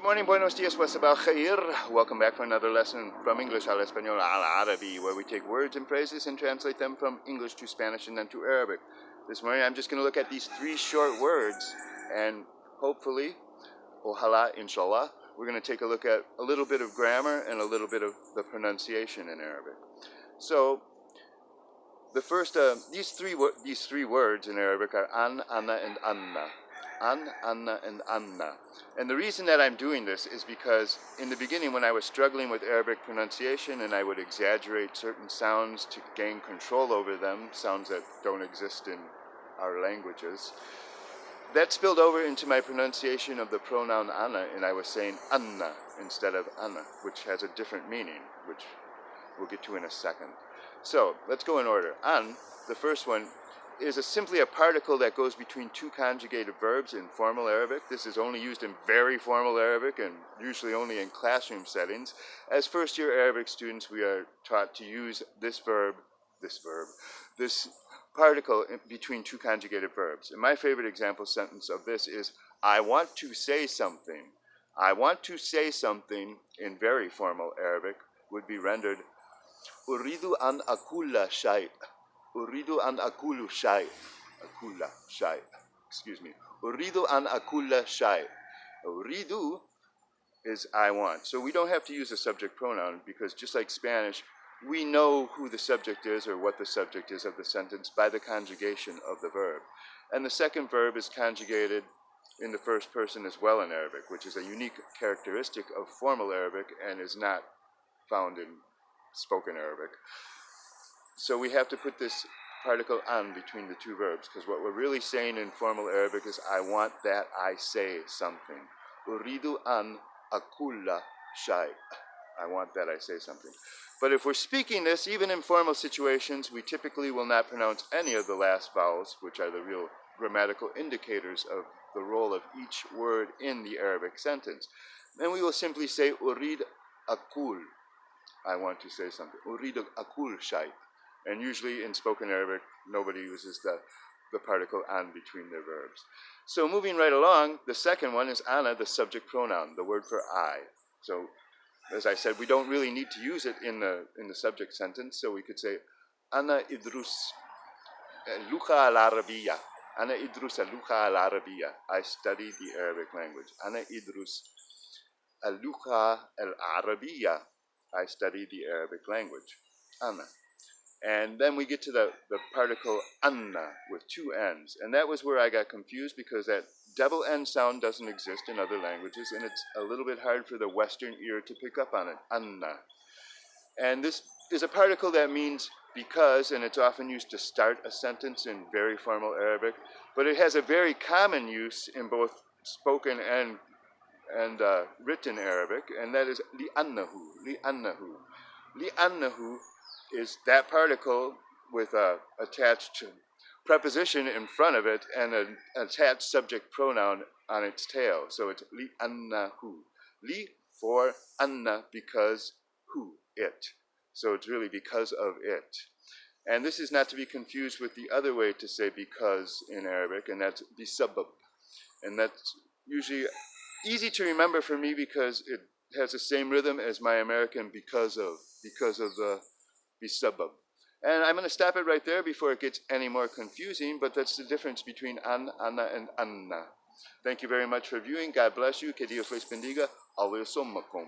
Good morning, buenos dias, wasabal khair. Welcome back for another lesson from English al Español al Arabi, where we take words and phrases and translate them from English to Spanish and then to Arabic. This morning I'm just going to look at these three short words, and hopefully, ojalá, inshallah, we're going to take a look at a little bit of grammar and a little bit of the pronunciation in Arabic. So, the first, these three words in Arabic are aNaA, and aNaA. aNaA, and aNaA. And the reason that I'm doing this is because in the beginning, when I was struggling with Arabic pronunciation and I would exaggerate certain sounds to gain control over them, sounds that don't exist in our languages, that spilled over into my pronunciation of the pronoun aNa, and I was saying aNaA instead of aNa, which has a different meaning, which we'll get to in a second. So let's go in order. An, the first one, is simply a particle that goes between two conjugated verbs in formal Arabic. This is only used in very formal Arabic and usually only in classroom settings. As first-year Arabic students, we are taught to use this particle between two conjugated verbs. And my favorite example sentence of this is, I want to say something. I want to say something in very formal Arabic would be rendered, Uridu an akulla shay'. Uridu an akulu shay'. Akulla shay'. Excuse me. Uridu an akulla shay'. Uridu is I want. So we don't have to use a subject pronoun because just like Spanish, we know who the subject is or what the subject is of the sentence by the conjugation of the verb. And the second verb is conjugated in the first person as well in Arabic, which is a unique characteristic of formal Arabic and is not found in spoken Arabic. So we have to put this particle an between the two verbs, because what we're really saying in formal Arabic is, I want that I say something. Uridu an akulla shay'. I want that I say something. But if we're speaking this, even in formal situations, we typically will not pronounce any of the last vowels, which are the real grammatical indicators of the role of each word in the Arabic sentence. And we will simply say, urid akul. I want to say something. Urid akul shay'. And usually in spoken Arabic, nobody uses the particle an between their verbs. So moving right along, the second one is aNa, the subject pronoun, the word for I. So as I said, we don't really need to use it in the subject sentence, so we could say, Ana idrus luqa al-Arabiya. Ana idrus luqa al-Arabiya. I study the Arabic language. Ana idrus luqa al-Arabiya. I study the Arabic language. Ana. And then we get to the particle aNaA with two N's. And that was where I got confused because that double N sound doesn't exist in other languages, and it's a little bit hard for the Western ear to pick up on it, aNaA. And this is a particle that means because, and it's often used to start a sentence in very formal Arabic, but it has a very common use in both spoken and written Arabic, and that is li'annahu, li'annahu. Li'annahu is that particle with a attached preposition in front of it and an attached subject pronoun on its tail. So it's li'annahu. Li for aNaA, because who, it. So it's really because of it. And this is not to be confused with the other way to say because in Arabic, and that's bisabab. And that's usually easy to remember for me because it has the same rhythm as my American because of the bisabab. And I'm going to stop it right there before it gets any more confusing, but that's the difference between aNaA, and aNaA. Thank you very much for viewing. God bless you. Que Dios les bendiga. Always sommakum.